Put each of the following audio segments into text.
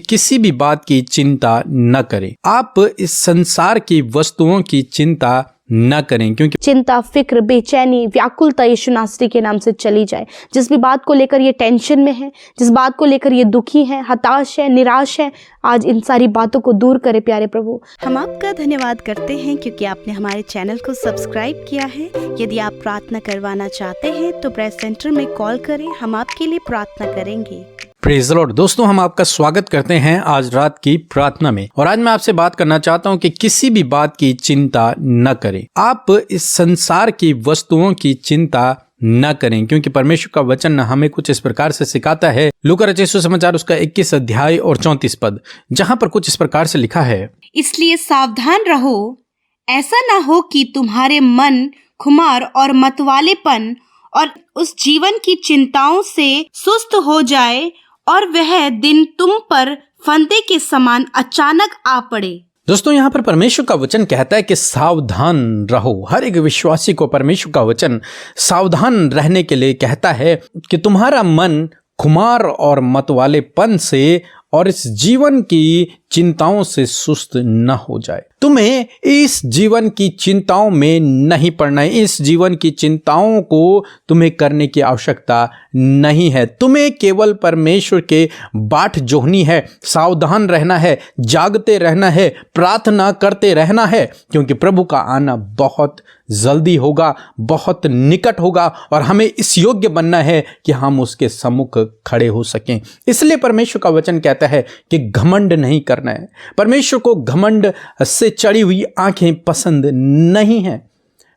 किसी भी बात की चिंता न करें। आप इस संसार की वस्तुओं की चिंता न करें, क्योंकि चिंता, फिक्र, बेचैनी, व्याकुलता यीशु नासरी के नाम से चली जाए। जिस भी बात को लेकर ये टेंशन में है, जिस बात को लेकर ये दुखी है, हताश है, निराश है, आज इन सारी बातों को दूर करे प्यारे प्रभु। हम आपका धन्यवाद करते हैं क्योंकि आपने हमारे चैनल को सब्सक्राइब किया है। यदि आप प्रार्थना करवाना चाहते हैं तो प्रेस सेंटर में कॉल करें, हम आपके लिए प्रार्थना करेंगे। Praise the Lord. दोस्तों, हम आपका स्वागत करते हैं आज रात की प्रार्थना में। और आज मैं आपसे बात करना चाहता हूं कि किसी भी बात की चिंता न करें। आप इस संसार की वस्तुओं की चिंता न करें, क्योंकि परमेश्वर का वचन हमें कुछ इस प्रकार से सिखाता है। लूका रचित सुसमाचार उसका 21 अध्याय और 34 पद, जहां पर कुछ इस प्रकार से लिखा है, इसलिए सावधान रहो, ऐसा ना हो कि तुम्हारे मन खुमार और मतवालेपन और उस जीवन की चिंताओं से सुस्त हो जाए और वह दिन तुम पर फंदे के समान अचानक आ पड़े। दोस्तों, यहाँ पर परमेश्वर का वचन कहता है कि सावधान रहो। हर एक विश्वासी को परमेश्वर का वचन सावधान रहने के लिए कहता है कि तुम्हारा मन खुमार और मतवालेपन से और इस जीवन की चिंताओं से सुस्त न हो जाए। तुम्हें इस जीवन की चिंताओं में नहीं पड़ना है। इस जीवन की चिंताओं को तुम्हें करने की आवश्यकता नहीं है। तुम्हें केवल परमेश्वर के बाट जोहनी है, सावधान रहना है, जागते रहना है, प्रार्थना करते रहना है, क्योंकि प्रभु का आना बहुत जल्दी होगा, बहुत निकट होगा और हमें इस योग्य बनना है कि हम उसके सम्मुख खड़े हो सकें। इसलिए परमेश्वर का वचन कहता है कि घमंड नहीं करना है। परमेश्वर को घमंड से चढ़ी हुई आंखें पसंद नहीं है।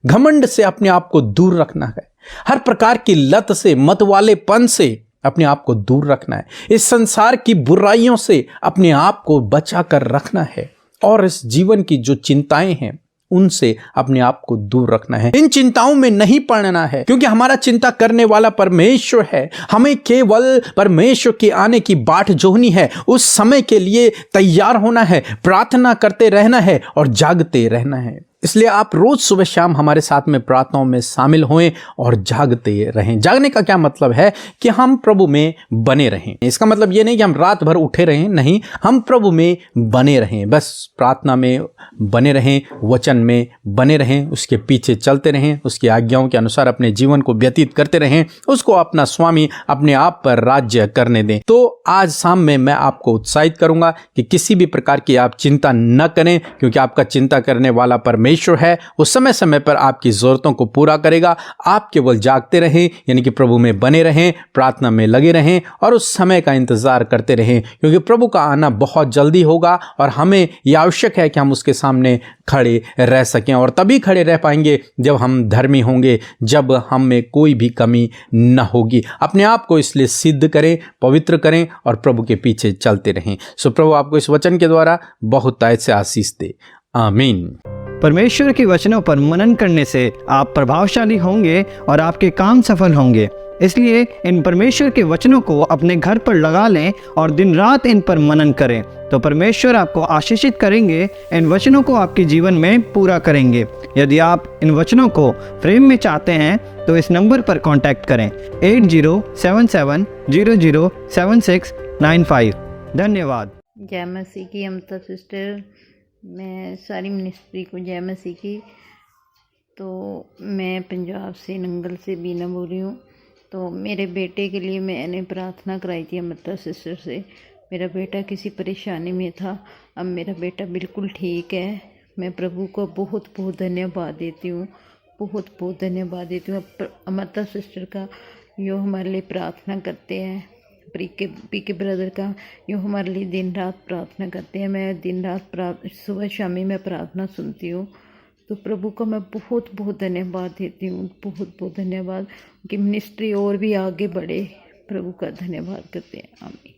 घमंड से अपने आप को दूर रखना है। हर प्रकार की लत से, मतवालेपन से अपने आप को दूर रखना है। इस संसार की बुराइयों से अपने आप को बचा कर रखना है और इस जीवन की जो चिंताएं हैं उनसे अपने आप को दूर रखना है। इन चिंताओं में नहीं पड़ना है, क्योंकि हमारा चिंता करने वाला परमेश्वर है। हमें केवल परमेश्वर के आने की बाट जोहनी है, उस समय के लिए तैयार होना है, प्रार्थना करते रहना है और जागते रहना है। इसलिए आप रोज सुबह शाम हमारे साथ में प्रार्थनाओं में शामिल हों और जागते रहें। जागने का क्या मतलब है कि हम प्रभु में बने रहें। इसका मतलब ये नहीं कि हम रात भर उठे रहें, नहीं, हम प्रभु में बने रहें। बस प्रार्थना में बने रहें, वचन में बने रहें, उसके पीछे चलते रहें, उसकी आज्ञाओं के अनुसार अपने जीवन को व्यतीत करते रहें, उसको अपना स्वामी अपने आप पर राज्य करने दें। तो आज शाम में मैं आपको उत्साहित करूंगा कि किसी भी प्रकार की आप चिंता न करें, क्योंकि आपका चिंता करने वाला परमेश्वर है। वो समय समय पर आपकी जरूरतों को पूरा करेगा। आप केवल जागते रहें, यानी कि प्रभु में बने रहें, प्रार्थना में लगे रहें और उस समय का इंतजार करते रहें, क्योंकि प्रभु का आना बहुत जल्दी होगा और हमें यह आवश्यक है कि हम उसके सामने खड़े रह सकें। और तभी खड़े रह पाएंगे जब हम धर्मी होंगे, जब हम में कोई भी कमी न होगी। अपने आप को इसलिए सिद्ध करें, पवित्र करें और प्रभु के पीछे चलते रहें। सो प्रभु आपको इस वचन के द्वारा बहुत से आशीष दे। आमीन। परमेश्वर के वचनों पर मनन करने से आप प्रभावशाली होंगे और आपके काम सफल होंगे। इसलिए इन परमेश्वर के वचनों को अपने घर पर लगा लें और दिन रात इन पर मनन करें, तो परमेश्वर आपको आशीषित करेंगे, इन वचनों को आपके जीवन में पूरा करेंगे। यदि आप इन वचनों को फ्रेम में चाहते हैं तो इस नंबर पर कांटेक्ट करें 8077007695। धन्यवाद। जय मसीह की अमृता सिस्टर, मैं सारी मिनिस्ट्री को जय मसीह की। तो मैं पंजाब से नंगल से बीना बोल रही हूँ। तो मेरे बेटे के लिए मैंने प्रार्थना कराई थी अमृता सिस्टर से। मेरा बेटा किसी परेशानी में था, अब मेरा बेटा बिल्कुल ठीक है। मैं प्रभु को बहुत बहुत धन्यवाद देती हूँ, बहुत बहुत धन्यवाद देती हूँ अमृता सिस्टर का, जो हमारे लिए प्रार्थना करते हैं, पीके ब्रदर का, जो हमारे लिए दिन रात प्रार्थना करते हैं। मैं दिन रात सुबह शामी मैं प्रार्थना सुनती हूँ। तो प्रभु का मैं बहुत बहुत धन्यवाद देती हूँ, बहुत बहुत धन्यवाद कि मिनिस्ट्री और भी आगे बढ़े। प्रभु का धन्यवाद करते हैं। आमीन।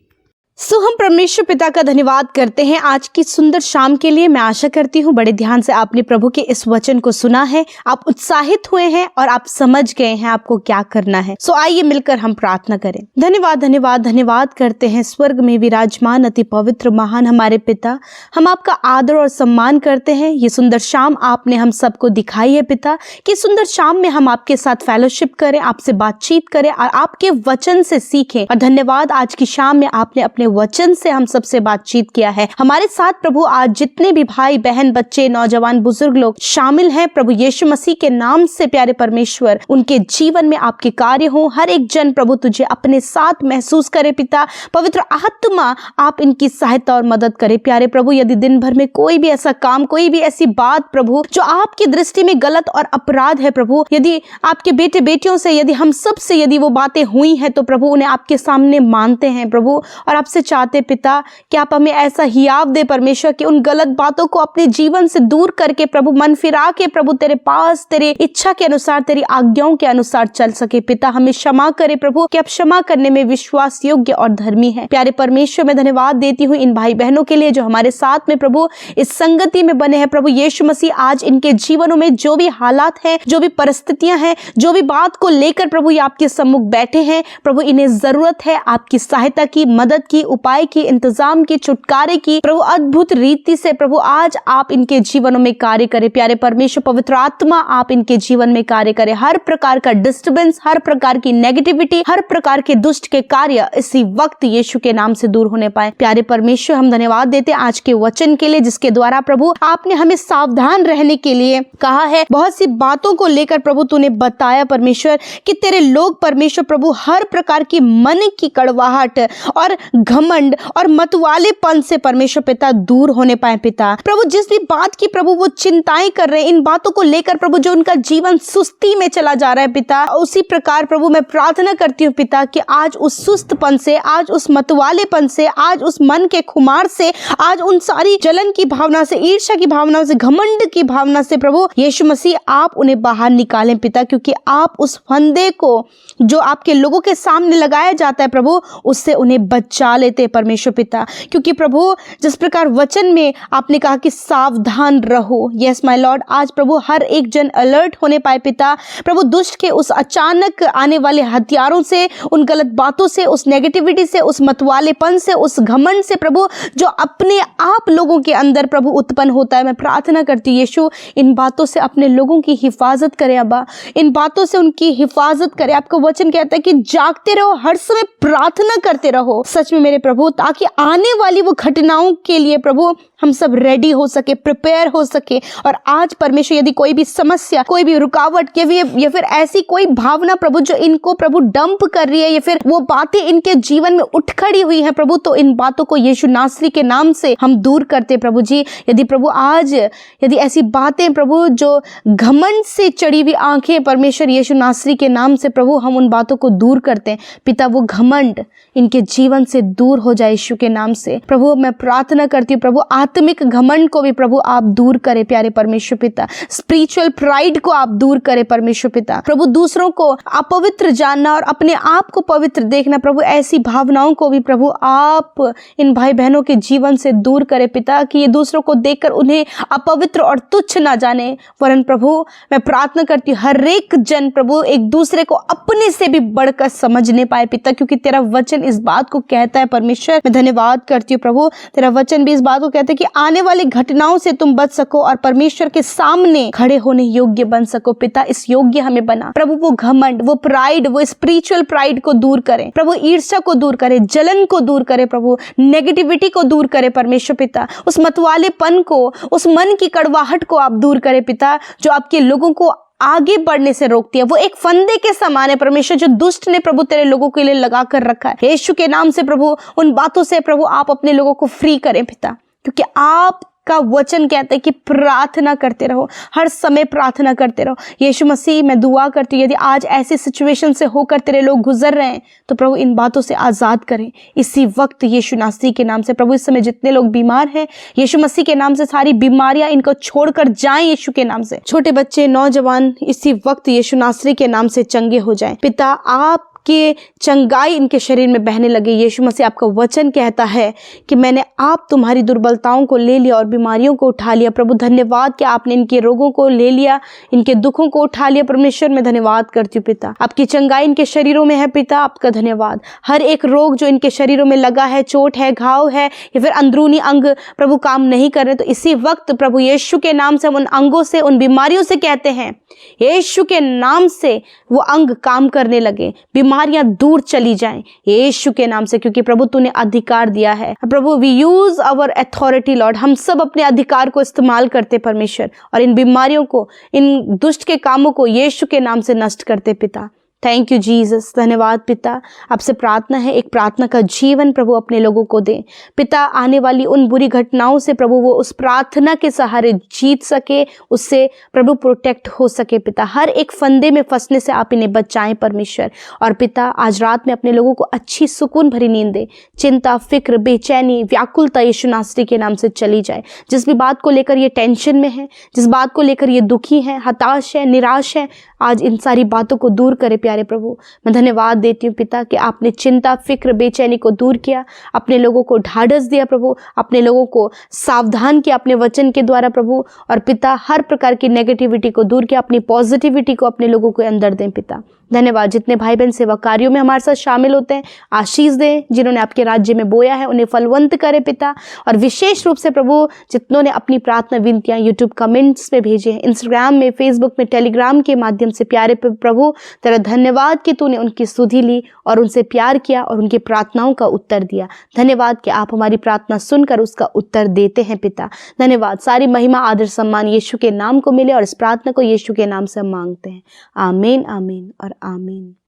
सो हम परमेश्वर पिता का धन्यवाद करते हैं आज की सुंदर शाम के लिए। मैं आशा करती हूँ बड़े ध्यान से आपने प्रभु के इस वचन को सुना है, आप उत्साहित हुए हैं और आप समझ गए हैं आपको क्या करना है। सो आइए मिलकर हम प्रार्थना करें। धन्यवाद धन्यवाद धन्यवाद करते हैं स्वर्ग में विराजमान अति पवित्र महान हमारे पिता, हम आपका आदर और सम्मान करते हैं। ये सुंदर शाम आपने हम सबको दिखाई है पिता, कि सुंदर शाम में हम आपके साथ फेलोशिप करें, आपसे बातचीत करें और आपके वचन से सीखें। और धन्यवाद आज की शाम में आपने अपने अपने वचन से हम सबसे बातचीत किया है। हमारे साथ प्रभु आज जितने भी भाई बहन बच्चे नौजवान बुजुर्ग लोग शामिल हैं, प्रभु यीशु मसीह के नाम से प्यारे परमेश्वर उनके जीवन में आपके कार्य हो। हर एक जन प्रभु तुझे अपने साथ महसूस करे पिता। पवित्र आत्मा आप इनकी सहायता और मदद करे प्यारे प्रभु। यदि दिन भर में कोई भी ऐसा काम, कोई भी ऐसी बात प्रभु जो आपकी दृष्टि में गलत और अपराध है प्रभु, यदि आपके बेटे बेटियों से, यदि हम सब से यदि वो बातें हुई हैं तो प्रभु उन्हें आपके सामने मानते हैं प्रभु, और आपसे चाहते पिता कि आप हमें ऐसा हियाव दे परमेश्वर कि उन गलत बातों को अपने जीवन से दूर करके प्रभु मन फिरा के प्रभु तेरे पास तेरे इच्छा के अनुसार, तेरी आज्ञाओं के अनुसार चल सके पिता। हमें क्षमा करे प्रभु कि आप क्षमा करने में विश्वास योग्य और धर्मी है। प्यारे परमेश्वर मैं धन्यवाद देती हूँ इन भाई बहनों के लिए जो हमारे साथ में प्रभु इस संगति में बने हैं प्रभु यीशु मसीह। आज इनके जीवनों में जो भी हालात हैं, जो भी परिस्थितियां हैं, जो भी बात को लेकर प्रभु ये आपके सम्मुख बैठे हैं प्रभु, इन्हें जरूरत है आपकी सहायता की, मदद की, उपाय की, इंतजाम की, छुटकारे की प्रभु। अद्भुत रीति से प्रभु आज आप इनके जीवनों में कार्य करें प्यारे परमेश्वर। पवित्र आत्मा आप इनके जीवन में कार्य करें। हर प्रकार का डिस्टर्बेंस, हर प्रकार की नेगेटिविटी, हर प्रकार के दुष्ट के कार्य इसी वक्त यीशु के नाम से दूर होने पाए प्यारे परमेश्वर। हम धन्यवाद देते हैं आज के वचन के लिए जिसके द्वारा प्रभु आपने हमें सावधान रहने के लिए कहा है। बहुत सी बातों को लेकर प्रभु तूने बताया परमेश्वर कि तेरे लोग परमेश्वर प्रभु हर प्रकार की मन की कड़वाहट और घमंड और मतवालेपन से परमेश्वर पिता दूर होने पाए पिता। प्रभु जिस भी बात की प्रभु वो चिंताएं कर रहे हैं, इन बातों को लेकर प्रभु जो उनका जीवन सुस्ती में चला जा रहा है पिता, उसी प्रकार प्रभु मैं प्रार्थना करती हूँ पिता कि आज उस सुस्तपन से, आज उस मतवालेपन से, आज उस मन के खुमार से, आज उन सारी जलन की भावना से, ईर्ष्या की भावना से, घमंड की भावना से प्रभु यीशु मसीह आप उन्हें बाहर निकालें पिता, क्योंकि आप उस फंदे को जो आपके लोगों के सामने लगाया जाता है प्रभु उससे उन्हें बचा लेते हैं परमेश्वर पिता। क्योंकि प्रभु जिस प्रकार वचन में आपने कहा कि सावधान रहो, यस माय लॉर्ड, आज प्रभु हर एक जन अलर्ट होने पाए पिता प्रभु दुष्ट के उस अचानक आने वाले हथियारों से, उन गलत बातों से, उस नेगेटिविटी से, उस मतवालेपन से, उस घमंड से प्रभु जो अपने आप लोगों के अंदर प्रभु उत्पन्न होता है। मैं प्रार्थना करती हूँ यीशु इन बातों से अपने लोगों की हिफाजत करें अब्बा, इन बातों से उनकी हिफाजत करें। आपका वचन कहता है कि जागते रहो, हर समय प्रार्थना करते रहो सच में मेरे प्रभु, ताकि आने वाली वो घटनाओं के लिए प्रभु हम सब रेडी हो सके, प्रिपेयर हो सके। और आज परमेश्वर यदि कोई भी समस्या, कोई भी रुकावट या फिर ऐसी कोई भावना प्रभु जो इनको प्रभु डंप कर रही है या फिर वो बातें इनके जीवन में उठ खड़ी हुई है प्रभु, तो इन बातों को यीशु नासरी के नाम से हम दूर करते प्रभु जी। यदि प्रभु आज यदि ऐसी बातें प्रभु जो घमंड से चढ़ी हुई आंखें परमेश्वर यीशु नासरी के नाम से प्रभु हम उन बातों को दूर करते हैं पिता, वो घमंड इनके जीवन से दूर हो जाए यीशु के नाम से प्रभु। मैं प्रार्थना करती हूँ प्रभु आत्मिक घमंड को भी प्रभु आप दूर करें प्यारे परमेश्वर पिता, स्पिरिचुअल प्राइड को आप दूर करें परमेश्वर पिता प्रभु। दूसरों को अपवित्र जानना और अपने आप को पवित्र देखना प्रभु, ऐसी भावनाओं को भी प्रभु आप इन भाई बहनों के जीवन से दूर करें पिता, कि ये दूसरों को देखकर उन्हें अपवित्र और तुच्छ ना जाने। वरन प्रभु मैं प्रार्थना करती हूँ हर एक जन प्रभु एक दूसरे को अपने से भी बढ़कर समझने पाए पिता, क्योंकि तेरा वचन इस बात को कहता है परमेश्वर। मैं धन्यवाद करती हूँ प्रभु, तेरा वचन भी इस बात को कहता है कि आने वाली घटनाओं से तुम बच सको और परमेश्वर के सामने खड़े होने योग्य बन सको पिता। इस योग्य हमें बना प्रभु, वो घमंड, वो प्राइड, वो स्पिरिचुअल प्राइड को दूर करें प्रभु, ईर्ष्या को दूर करें, जलन को दूर करें प्रभु, नेगेटिविटी को दूर करें परमेश्वर पिता, उस मतवालेपन को, उस मन की कड़वाहट को आप दूर करें पिता जो आपके लोगों को आगे बढ़ने से रोकती है। वो एक फंदे के समान है परमेश्वर जो दुष्ट ने प्रभु तेरे लोगों के लिए लगा कर रखा है। यीशु के नाम से प्रभु उन बातों से प्रभु आप अपने लोगों को फ्री करें पिता, क्योंकि आप का वचन कहता है कि प्रार्थना करते रहो, हर समय प्रार्थना करते रहो। यीशु मसीह मैं दुआ करती हूँ यदि आज ऐसे सिचुएशन से होकर तेरे लोग गुजर रहे हैं तो प्रभु इन बातों से आज़ाद करें इसी वक्त यीशु नासरी के नाम से प्रभु। इस समय जितने लोग बीमार हैं यीशु मसीह के नाम से सारी बीमारियां इनको छोड़कर जाएं यीशु के नाम से। छोटे बच्चे, नौजवान इसी वक्त यीशु नासरी के नाम से चंगे हो जाएं पिता, आप कि चंगाई इनके शरीर में बहने लगे। यीशु मसीह आपका वचन कहता है कि मैंने आप तुम्हारी दुर्बलताओं को ले लिया और बीमारियों को उठा लिया। प्रभु धन्यवाद कि आपने इनके रोगों को ले लिया, इनके दुखों को उठा लिया। परमेश्वर मैं धन्यवाद करती हूँ पिता, आपकी चंगाई इनके शरीरों में है पिता, आपका धन्यवाद। हर एक रोग जो इनके शरीरों में लगा है, चोट है, घाव है या फिर अंदरूनी अंग प्रभु काम नहीं कर रहे, तो इसी वक्त प्रभु यीशु के नाम से हम उन अंगों से, उन बीमारियों से कहते हैं यीशु के नाम से वो अंग काम करने लगे, बीमारी बीमारियां दूर चली जाएं यीशु के नाम से, क्योंकि प्रभु तूने अधिकार दिया है। प्रभु we use our authority lord, हम सब अपने अधिकार को इस्तेमाल करते परमेश्वर, और इन बीमारियों को, इन दुष्ट के कामों को यीशु के नाम से नष्ट करते पिता। थैंक यू जीसस, धन्यवाद पिता। आपसे प्रार्थना है एक प्रार्थना का जीवन प्रभु अपने लोगों को दें पिता। आने वाली उन बुरी घटनाओं से प्रभु वो उस प्रार्थना के सहारे जीत सके, उससे प्रभु प्रोटेक्ट हो सके पिता। हर एक फंदे में फंसने से आप इन्हें बचाएं परमेश्वर। और पिता आज रात में अपने लोगों को अच्छी सुकून भरी नींद दे। चिंता, फिक्र, बेचैनी, व्याकुलता यीशु नासरी के नाम से चली जाए। जिस भी बात को लेकर ये टेंशन में है, जिस बात को लेकर ये दुखी है, हताश है, निराश है, आज इन सारी बातों को दूर करे प्यारे प्रभु। मैं धन्यवाद देती हूँ पिता कि आपने चिंता, फिक्र, बेचैनी को दूर किया, अपने लोगों को ढाढ़स दिया प्रभु, अपने लोगों को सावधान किया अपने वचन के द्वारा प्रभु। और पिता हर प्रकार की नेगेटिविटी को दूर किया, अपनी पॉजिटिविटी को अपने लोगों के अंदर दें पिता। धन्यवाद। जितने भाई बहन सेवा कार्यों में हमारे साथ शामिल होते हैं आशीष दें, जिन्होंने आपके राज्य में बोया है उन्हें फलवंत करे पिता। और विशेष रूप से प्रभु जितनों ने अपनी प्रार्थना विनतियाँ यूट्यूब कमेंट्स में भेजे हैं, इंस्टाग्राम में, फेसबुक में, टेलीग्राम के माध्यम से, प्यारे प्रभु तेरा धन्यवाद कि तूने उनकी सुधि ली और उनसे प्यार किया और उनकी प्रार्थनाओं का उत्तर दिया। धन्यवाद कि आप हमारी प्रार्थना सुनकर उसका उत्तर देते हैं पिता। धन्यवाद। सारी महिमा, आदर, सम्मान यीशु के नाम को मिले और इस प्रार्थना को यीशु के नाम से हम मांगते हैं। आमीन, आमीन और आमीन।